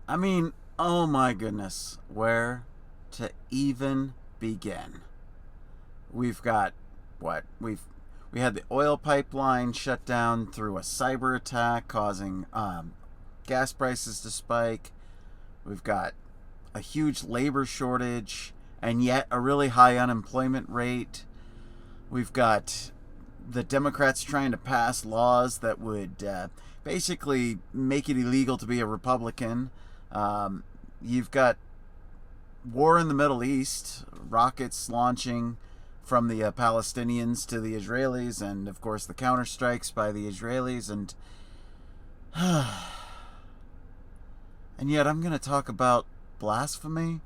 I mean, oh my goodness, where to even begin? We've got what? We had the oil pipeline shut down through a cyber attack causing gas prices to spike. We've got a huge labor shortage and yet a really high unemployment rate. We've got the Democrats trying to pass laws that would basically make it illegal to be a Republican. You've got war in the Middle East, rockets launching from the Palestinians to the Israelis, and of course the counterstrikes by the Israelis, and and yet I'm going to talk about blasphemy.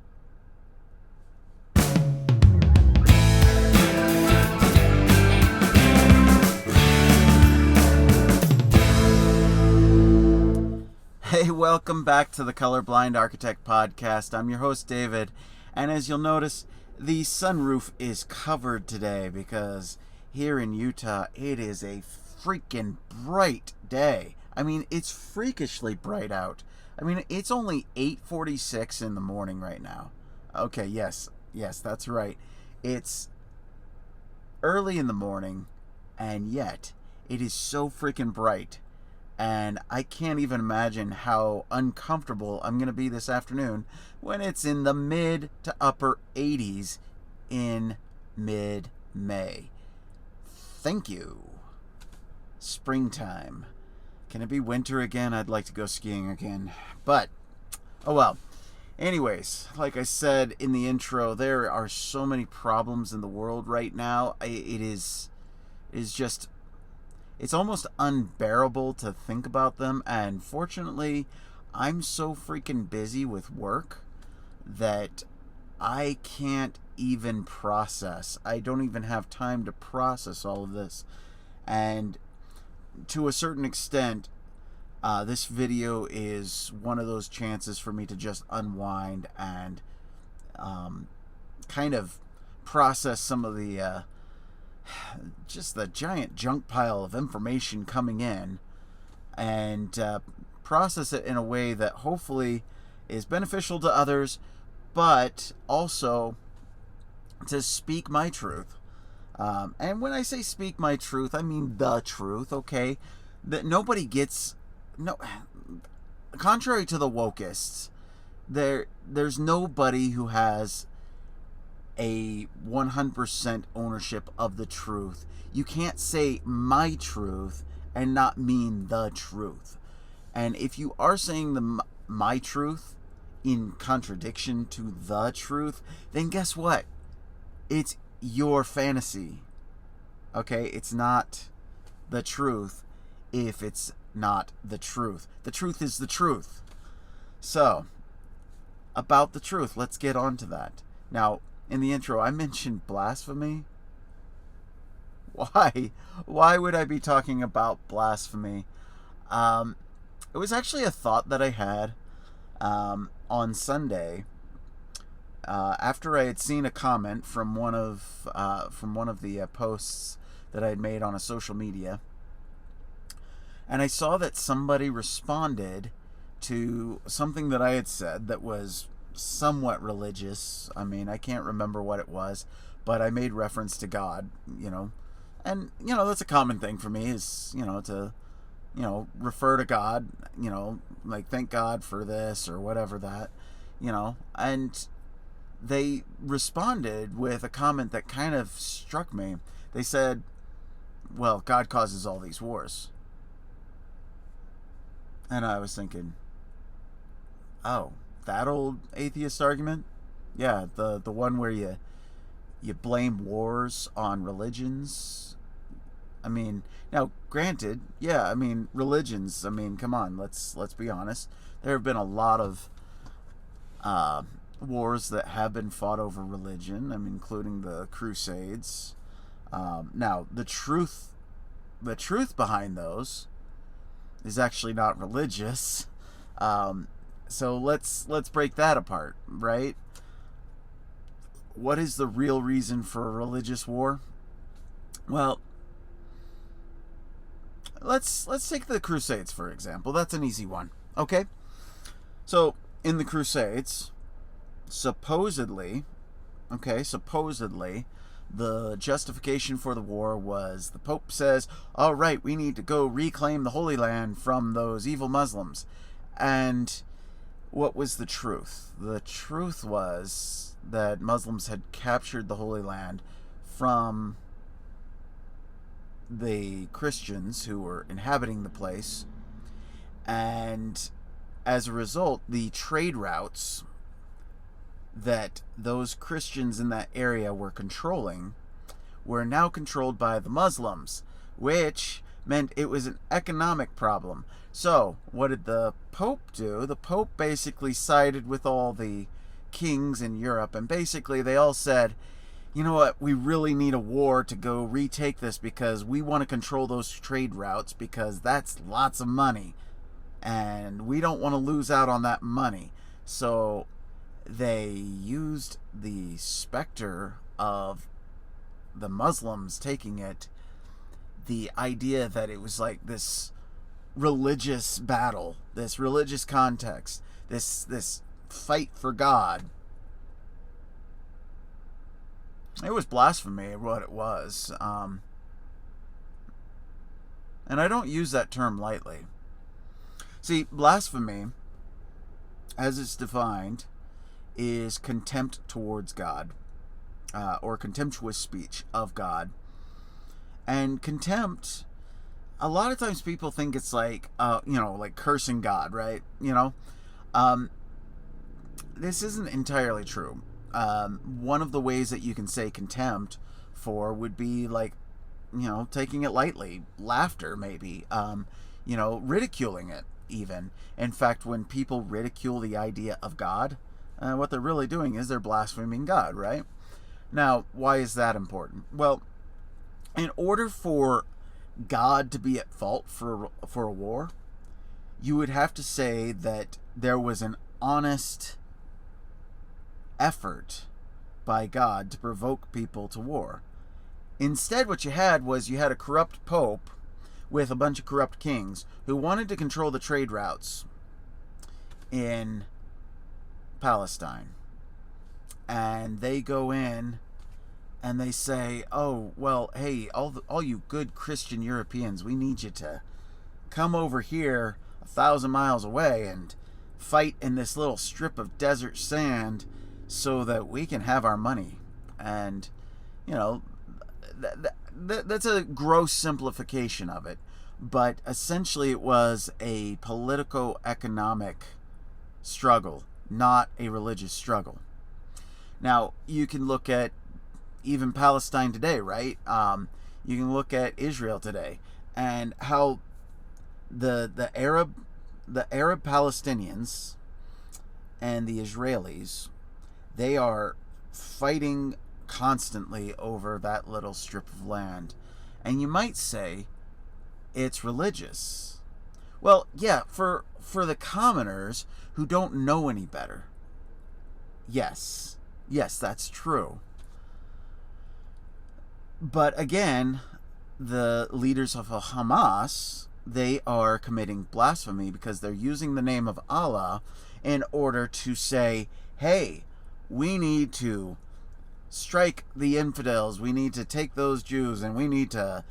Hey, welcome back to the Colorblind Architect Podcast. I'm your host, David, and as you'll notice, the sunroof is covered today because here in Utah, it is a freaking bright day. I mean, it's freakishly bright out. I mean, it's only 8:46 in the morning right now. Okay, yes, that's right. It's early in the morning, and yet it is so freaking bright. And I can't even imagine how uncomfortable I'm going to be this afternoon when it's in the mid to upper 80s in mid-May. Thank you. Springtime. Can it be winter again? I'd like to go skiing again. But, oh well. Anyways, like I said in the intro, there are so many problems in the world right now. It is just... It's almost unbearable to think about them, and fortunately, I'm so freaking busy with work that I can't even process. I don't even have time to process all of this. And to a certain extent, this video is one of those chances for me to just unwind and kind of process some of the just the giant junk pile of information coming in, and process it in a way that hopefully is beneficial to others, but also to speak my truth. And when I say speak my truth, I mean the truth, okay? That nobody gets... no. Contrary to the wokeists, there's nobody who has a 100% ownership of the truth. You can't say my truth and not mean the truth. And if you are saying my truth in contradiction to the truth, then guess what? It's your fantasy. Okay? It's not the truth if it's not the truth. The truth is the truth. So, about the truth, let's get on to that. Now, in the intro, I mentioned blasphemy. Why? Why would I be talking about blasphemy? It was actually a thought that I had on Sunday after I had seen a comment from one of the posts that I had made on a social media, and I saw that somebody responded to something that I had said that was somewhat religious. I mean, I can't remember what it was, but I made reference to God, and that's a common thing for me, is to refer to God, like thank God for this or whatever that, and they responded with a comment that kind of struck me. They said, well, God causes all these wars. And I was thinking, oh, that old atheist argument? Yeah, the one where you blame wars on religions. I mean, now granted, yeah, I mean, religions, I mean, come on, let's be honest. There have been a lot of wars that have been fought over religion, I mean, including the Crusades. Now, the truth behind those is actually not religious. So let's break that apart, right? What is the real reason for a religious war? Well, let's take the Crusades for example. That's an easy one. Okay? So in the Crusades, supposedly, the justification for the war was the Pope says, all right, we need to go reclaim the Holy Land from those evil Muslims. And what was the truth? The truth was that Muslims had captured the Holy Land from the Christians who were inhabiting the place. And as a result, the trade routes that those Christians in that area were controlling were now controlled by the Muslims, which meant it was an economic problem. So, what did the Pope do? The Pope basically sided with all the kings in Europe, and basically they all said, you know what, we really need a war to go retake this because we want to control those trade routes because that's lots of money, and we don't want to lose out on that money. So they used the specter of the Muslims taking it, the idea that it was like this religious battle, this religious context, this fight for God. It was blasphemy, what it was. And I don't use that term lightly. See, blasphemy, as it's defined, is contempt towards God, or contemptuous speech of God. And contempt, a lot of times people think it's like, like cursing God, right? This isn't entirely true. One of the ways that you can say contempt for would be like, taking it lightly, laughter maybe, ridiculing it even. In fact, when people ridicule the idea of God, what they're really doing is they're blaspheming God, right? Now, why is that important? Well, in order for God to be at fault for a war, you would have to say that there was an honest effort by God to provoke people to war. Instead, what you had was a corrupt pope with a bunch of corrupt kings who wanted to control the trade routes in Palestine. And they go in and they say, oh, well, hey, all you good Christian Europeans, we need you to come over here 1,000 miles away and fight in this little strip of desert sand so that we can have our money. And, that's a gross simplification of it. But essentially it was a politico-economic struggle, not a religious struggle. Now, you can look at even Palestine today, right? You can look at Israel today and how the Arab Palestinians and the Israelis, they are fighting constantly over that little strip of land. And you might say it's religious. Well, yeah, for the commoners who don't know any better. Yes, that's true. But again, the leaders of Hamas, they are committing blasphemy because they're using the name of Allah in order to say, hey, we need to strike the infidels, we need to take those Jews, and we need to,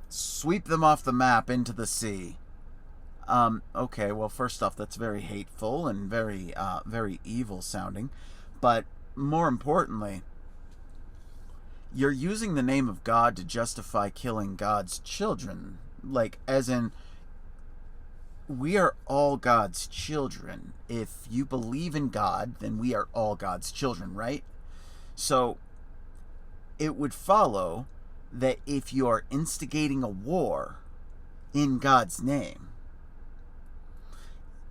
sweep them off the map into the sea. Okay, well, first off, that's very hateful and very, very evil sounding. But more importantly, you're using the name of God to justify killing God's children. Like, as in, we are all God's children. If you believe in God, then we are all God's children, right? So, it would follow that if you are instigating a war in God's name,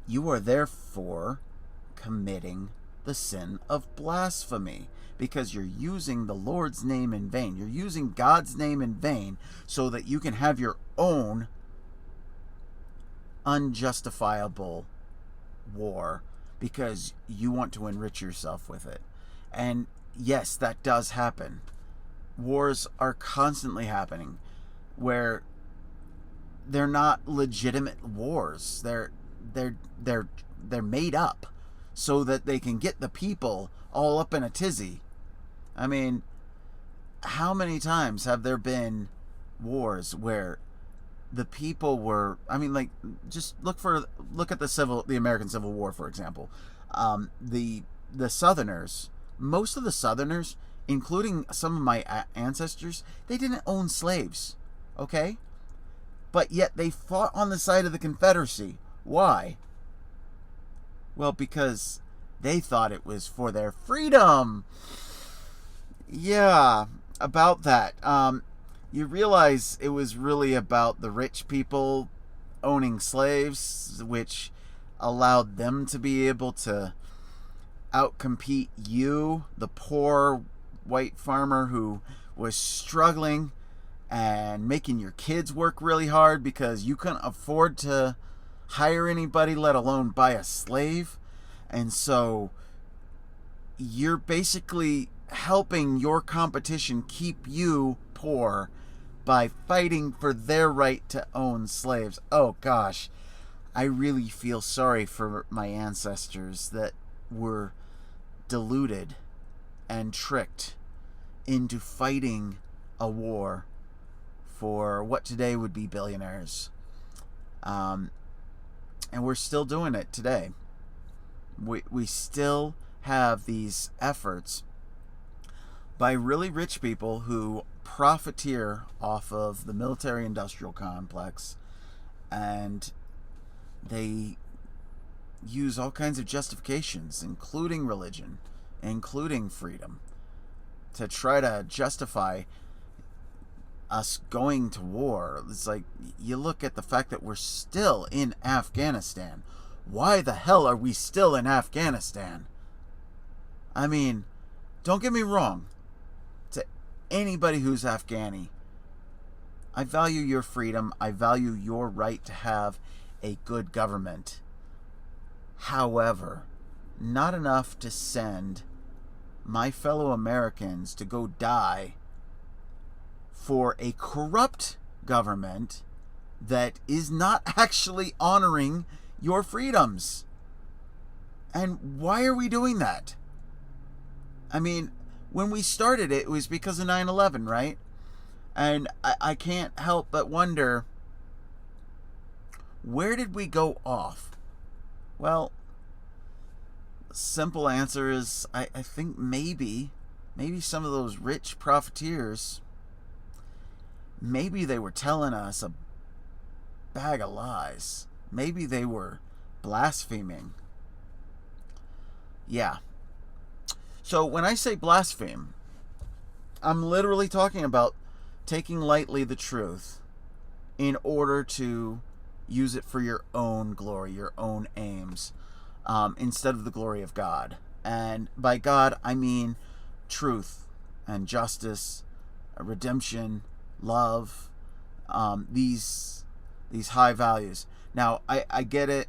you are therefore committing the sin of blasphemy, because you're using the Lord's name in vain. You're using God's name in vain so that you can have your own unjustifiable war because you want to enrich yourself with it. And yes, that does happen. Wars are constantly happening where they're not legitimate wars. they're made up so that they can get the people all up in a tizzy. I mean, how many times have there been wars where the people were, I mean, like, just look at the American Civil War, for example. The Southerners, most of the Southerners, including some of my ancestors, they didn't own slaves, okay? But yet they fought on the side of the Confederacy. Why? Well, because they thought it was for their freedom. Yeah, about that. You realize it was really about the rich people owning slaves, which allowed them to be able to outcompete you, the poor white farmer who was struggling and making your kids work really hard because you couldn't afford to hire anybody, let alone buy a slave. And so you're basically helping your competition keep you poor by fighting for their right to own slaves. Oh gosh, I really feel sorry for my ancestors that were deluded and tricked into fighting a war for what today would be billionaires. And we're still doing it today. We still have these efforts by really rich people who profiteer off of the military-industrial complex, and they use all kinds of justifications, including religion, including freedom, to try to justify us going to war. It's like, you look at the fact that we're still in Afghanistan. Why the hell are we still in Afghanistan? I mean, don't get me wrong. To anybody who's Afghani, I value your freedom. I value your right to have a good government. However, not enough to send my fellow Americans to go die for a corrupt government that is not actually honoring your freedoms. And why are we doing that? I mean, when we started it was because of 9/11, right? And I can't help but wonder, where did we go off? Well, simple answer is I think maybe some of those rich profiteers, maybe they were telling us a bag of lies. Maybe they were blaspheming. Yeah. So when I say blaspheme, I'm literally talking about taking lightly the truth in order to use it for your own glory, your own aims, instead of the glory of God. And by God, I mean truth and justice, redemption, love, these high values. Now, I get it,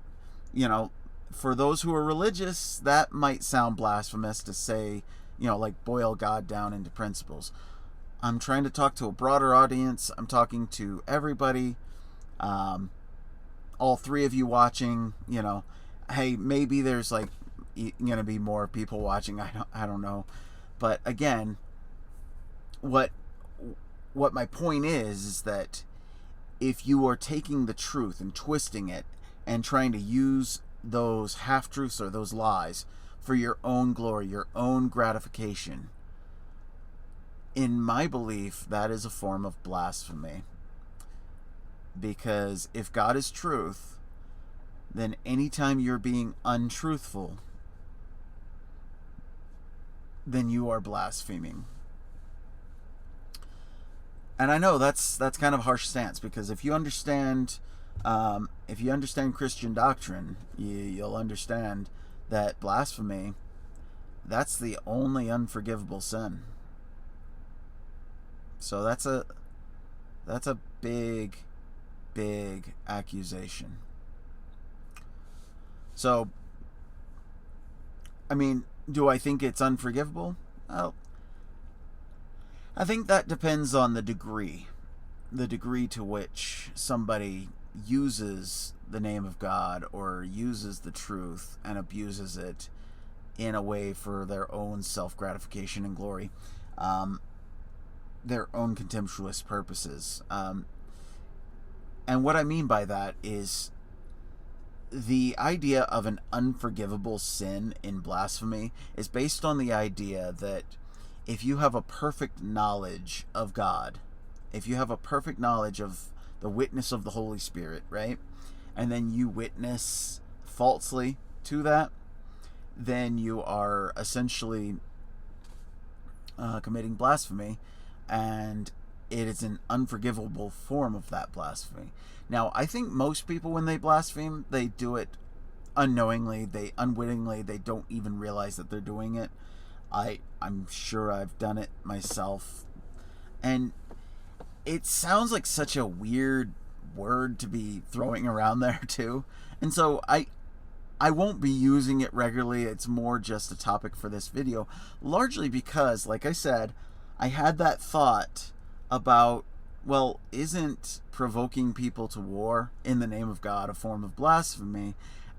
for those who are religious, that might sound blasphemous to say, like, boil God down into principles. I'm trying to talk to a broader audience. I'm talking to everybody, all three of you watching. Hey, maybe there's like gonna be more people watching. I don't know, but again, what my point is that if you are taking the truth and twisting it and trying to use those half-truths or those lies for your own glory, your own gratification, in my belief, that is a form of blasphemy. Because if God is truth, then anytime you're being untruthful, then you are blaspheming. And I know that's kind of a harsh stance, because if you understand Christian doctrine, you'll understand that blasphemy, that's the only unforgivable sin. So that's a big accusation. So, I mean, do I think it's unforgivable? Well, I think that depends on the degree to which somebody uses the name of God or uses the truth and abuses it in a way for their own self-gratification and glory, their own contemptuous purposes. And what I mean by that is the idea of an unforgivable sin in blasphemy is based on the idea that if you have a perfect knowledge of God, if you have a perfect knowledge of the witness of the Holy Spirit, right, and then you witness falsely to that, then you are essentially committing blasphemy, and it is an unforgivable form of that blasphemy. Now, I think most people, when they blaspheme, they do it unknowingly, unwittingly, they don't even realize that they're doing it. I'm sure I've done it myself. And it sounds like such a weird word to be throwing around there too. And so I won't be using it regularly. It's more just a topic for this video, largely because, like I said, I had that thought about, well, isn't provoking people to war in the name of God a form of blasphemy?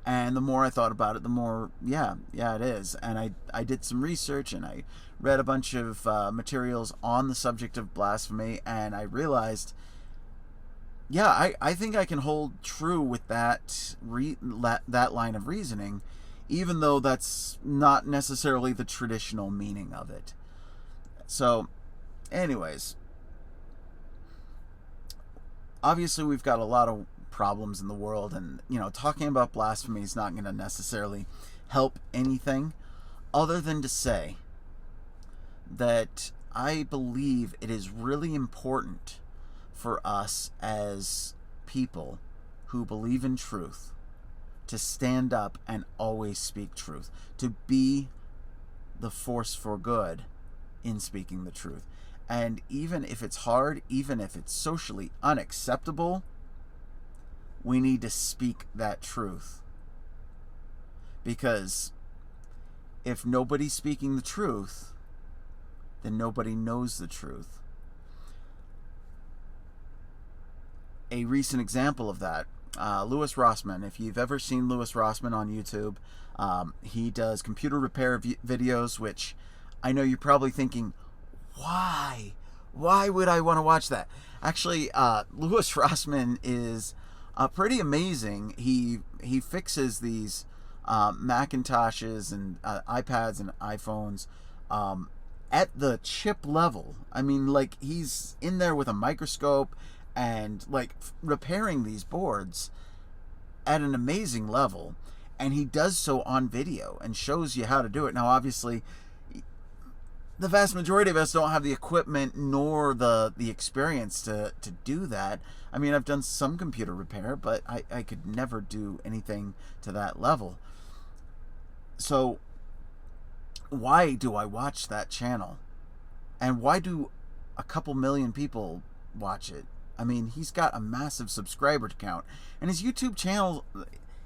And the more I thought about it, the more, yeah, it is. And I did some research, and I read a bunch of materials on the subject of blasphemy, and I realized, yeah, I think I can hold true with that line of reasoning, even though that's not necessarily the traditional meaning of it. So, anyways, obviously we've got a lot of problems in the world, and talking about blasphemy is not going to necessarily help anything, other than to say that I believe it is really important for us as people who believe in truth to stand up and always speak truth, to be the force for good in speaking the truth. And even if it's hard, even if it's socially unacceptable, we need to speak that truth. Because if nobody's speaking the truth, then nobody knows the truth. A recent example of that, Louis Rossmann. If you've ever seen Louis Rossmann on YouTube, he does computer repair videos, which I know you're probably thinking, why? Why would I want to watch that? Actually, Louis Rossmann is pretty amazing. He fixes these Macintoshes and iPads and iPhones at the chip level. I mean, like, he's in there with a microscope and like repairing these boards at an amazing level, and he does so on video and shows you how to do it. Now, obviously, the vast majority of us don't have the equipment nor the experience to do that. I mean, I've done some computer repair, but I could never do anything to that level. So why do I watch that channel? And why do a couple million people watch it? I mean, he's got a massive subscriber count, and his YouTube channel,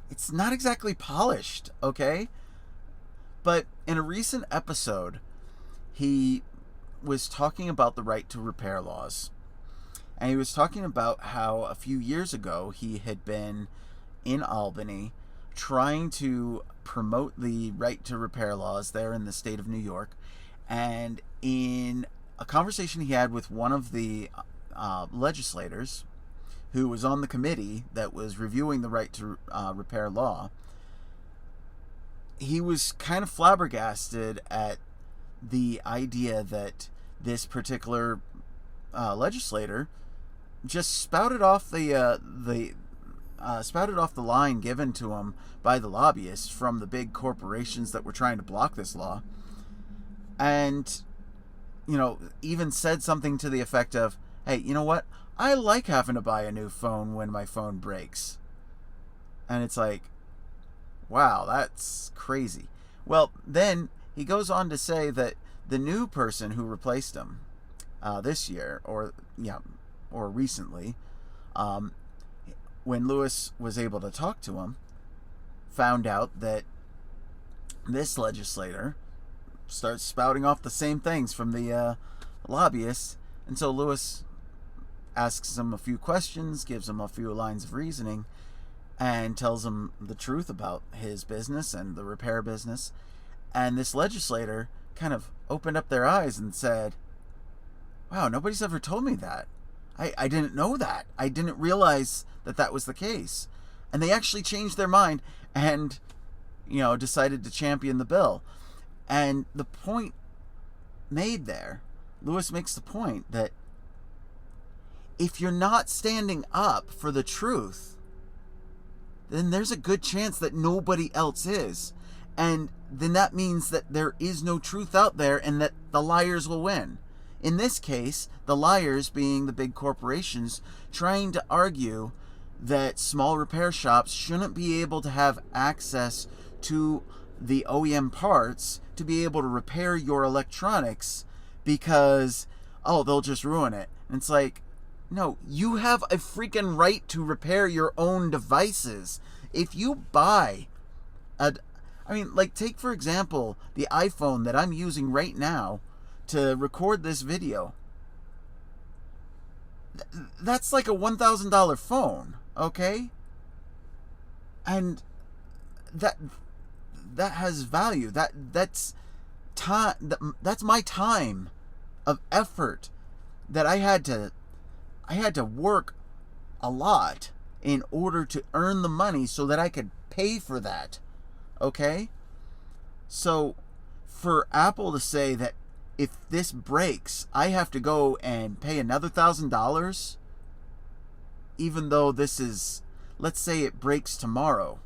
it's not exactly polished, okay? But in a recent episode, he was talking about the right to repair laws. And he was talking about how a few years ago he had been in Albany trying to promote the right to repair laws there in the state of New York. And in a conversation he had with one of the legislators who was on the committee that was reviewing the right to repair law, he was kind of flabbergasted at the idea that this particular legislator just spouted off the line given to him by the lobbyists from the big corporations that were trying to block this law, and even said something to the effect of, "Hey, you know what? I like having to buy a new phone when my phone breaks." And it's like, wow, that's crazy. Well, then he goes on to say that the new person who replaced him this year, or recently, when Lewis was able to talk to him, found out that this legislator starts spouting off the same things from the lobbyists. And so Lewis asks him a few questions, gives him a few lines of reasoning, and tells him the truth about his business and the repair business. And this legislator kind of opened up their eyes and said, wow, nobody's ever told me that. I didn't know that. I didn't realize that that was the case. And they actually changed their mind and, decided to champion the bill. And the point made there, Lewis makes the point that if you're not standing up for the truth, then there's a good chance that nobody else is. And then that means that there is no truth out there and that the liars will win. In this case, the liars being the big corporations trying to argue that small repair shops shouldn't be able to have access to the OEM parts to be able to repair your electronics because, they'll just ruin it. And it's like, no, you have a freaking right to repair your own devices. If you buy take for example the iPhone that I'm using right now to record this video. That's like a $1,000 phone, okay? And that has value. That's time. That's my time of effort that I had to work a lot in order to earn the money so that I could pay for that. Okay? So for Apple to say that if this breaks, I have to go and pay another $1,000, even though this is, let's say it breaks tomorrow.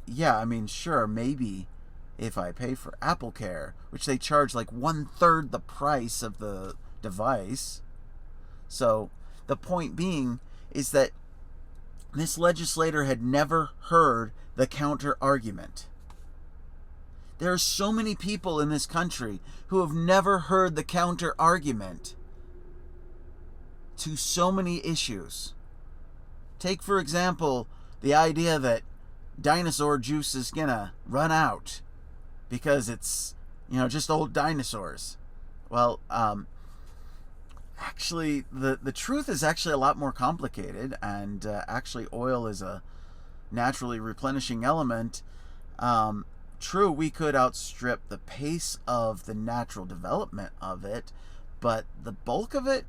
Yeah, sure, maybe if I pay for Apple Care, which they charge like 1/3 the price of the device. So the point being is that this legislator had never heard the counter argument. There are so many people in this country who have never heard the counter argument to so many issues. Take, for example, the idea that dinosaur juice is gonna run out because it's, just old dinosaurs. Well, actually, the truth is actually a lot more complicated, and actually oil is a naturally replenishing element. True, we could outstrip the pace of the natural development of it, but the bulk of it,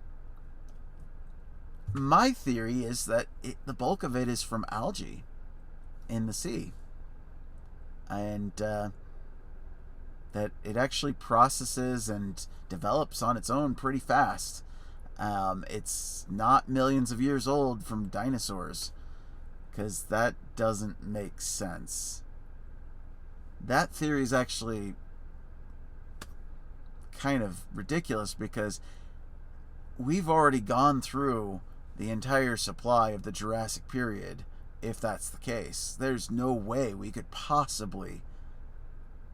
my theory is that the bulk of it is from algae in the sea. And that it actually processes and develops on its own pretty fast. It's not millions of years old from dinosaurs, because that doesn't make sense. That theory is actually kind of ridiculous because we've already gone through the entire supply of the Jurassic period. If that's the case, there's no way we could possibly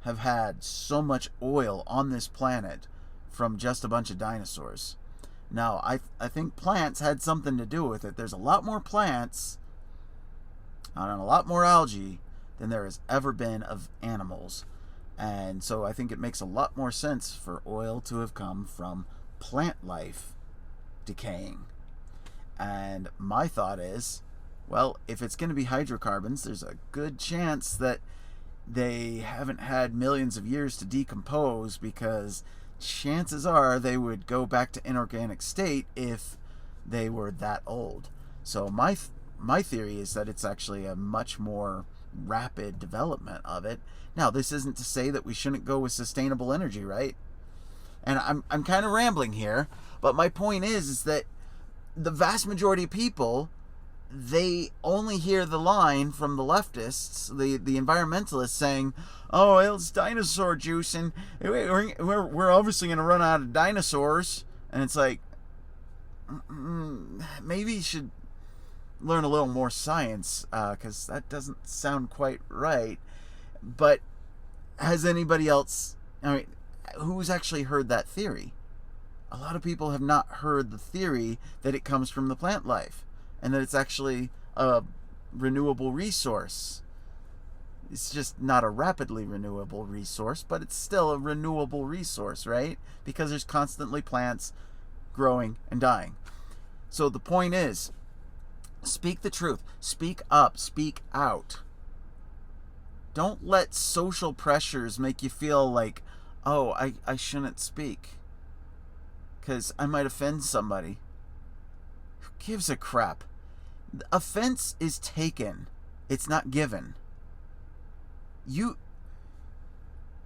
have had so much oil on this planet from just a bunch of dinosaurs. Now, I think plants had something to do with it. There's a lot more plants and a lot more algae than there has ever been of animals. And so I think it makes a lot more sense for oil to have come from plant life decaying. And my thought is, well, if it's going to be hydrocarbons, there's a good chance that they haven't had millions of years to decompose, because chances are they would go back to inorganic state if they were that old. So my theory is that it's actually a much more rapid development of it. Now, this isn't to say that we shouldn't go with sustainable energy, right? And I'm kind of rambling here, but my point is that the vast majority of people, they only hear the line from the leftists, the environmentalists, saying, "Oh, it's dinosaur juice, and we're obviously going to run out of dinosaurs." And it's like, maybe you should learn a little more science, because that doesn't sound quite right. But has anybody else, who's actually heard that theory? A lot of people have not heard the theory that it comes from the plant life and that it's actually a renewable resource. It's just not a rapidly renewable resource, but it's still a renewable resource, right? Because there's constantly plants growing and dying. So the point is, speak the truth. Speak up. Speak out. Don't let social pressures make you feel like, oh, I shouldn't speak because I might offend somebody. Who gives a crap? Offense is taken. It's not given.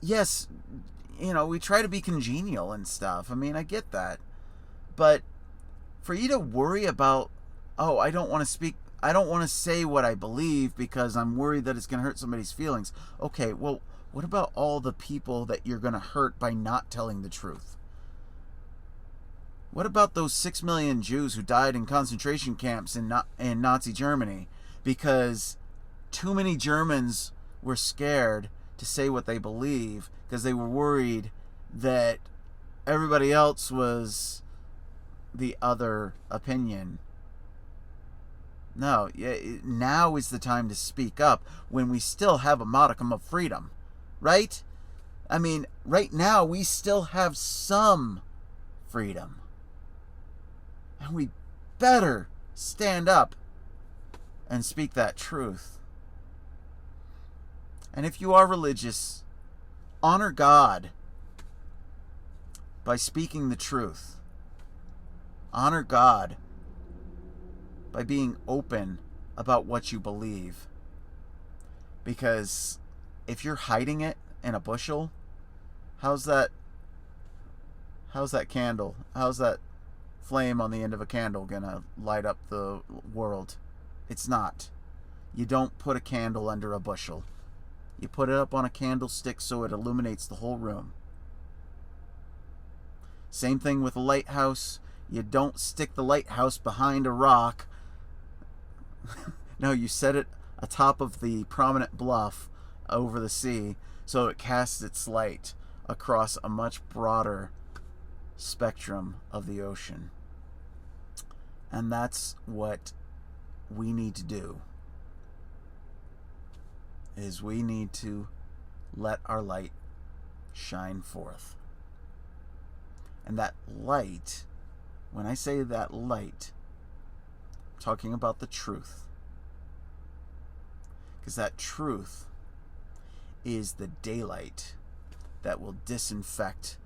Yes, we try to be congenial and stuff. I mean, I get that. But for you to worry about, oh, I don't want to speak, I don't want to say what I believe because I'm worried that it's going to hurt somebody's feelings. Okay, well, what about all the people that you're going to hurt by not telling the truth? What about those 6 million Jews who died in concentration camps in Nazi Germany because too many Germans were scared to say what they believe because they were worried that everybody else was the other opinion? No, now is the time to speak up when we still have a modicum of freedom, right? I mean, right now we still have some freedom. And we better stand up and speak that truth. And if you are religious, honor God by speaking the truth. Honor God by being open about what you believe. Because if you're hiding it in a bushel, how's that candle? How's that flame on the end of a candle gonna light up the world? It's not. You don't put a candle under a bushel. You put it up on a candlestick so it illuminates the whole room. Same thing with a lighthouse. You don't stick the lighthouse behind a rock. No, you set it atop of the prominent bluff over the sea so it casts its light across a much broader spectrum of the ocean. And that's what we need to do, is we need to let our light shine forth. And that light, when I say that light, I'm talking about the truth. Because that truth is the daylight that will disinfect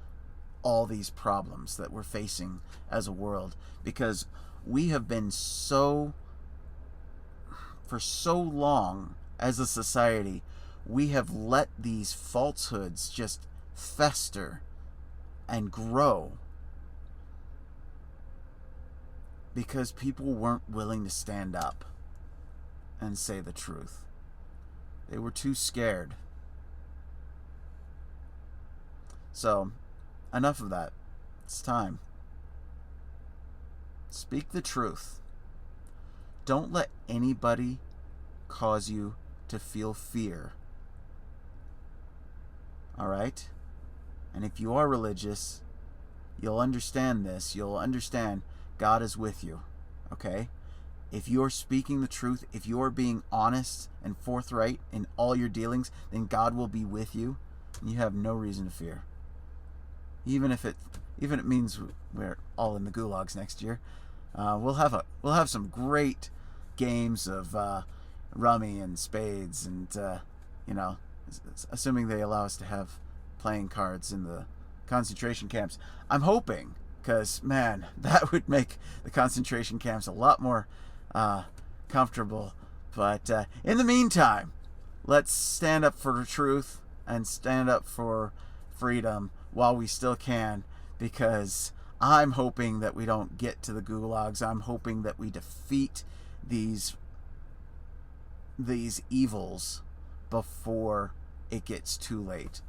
all these problems that we're facing as a world. Because we have been for so long as a society, we have let these falsehoods just fester and grow because people weren't willing to stand up and say the truth. They were too scared. So, enough of that. It's time. Speak the truth. Don't let anybody cause you to feel fear. Alright? And if you are religious, you'll understand this. You'll understand God is with you. Okay? If you're speaking the truth, if you're being honest and forthright in all your dealings, then God will be with you, and you have no reason to fear. Even if it means we're all in the gulags next year. We'll have some great games of rummy and spades, and assuming they allow us to have playing cards in the concentration camps. I'm hoping, because man, that would make the concentration camps a lot more comfortable. But in the meantime, let's stand up for the truth and stand up for freedom while we still can, because I'm hoping that we don't get to the gulags. I'm hoping that we defeat these evils before it gets too late.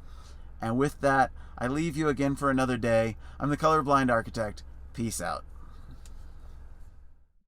And with that, I leave you again for another day. I'm the Colorblind Architect. Peace out.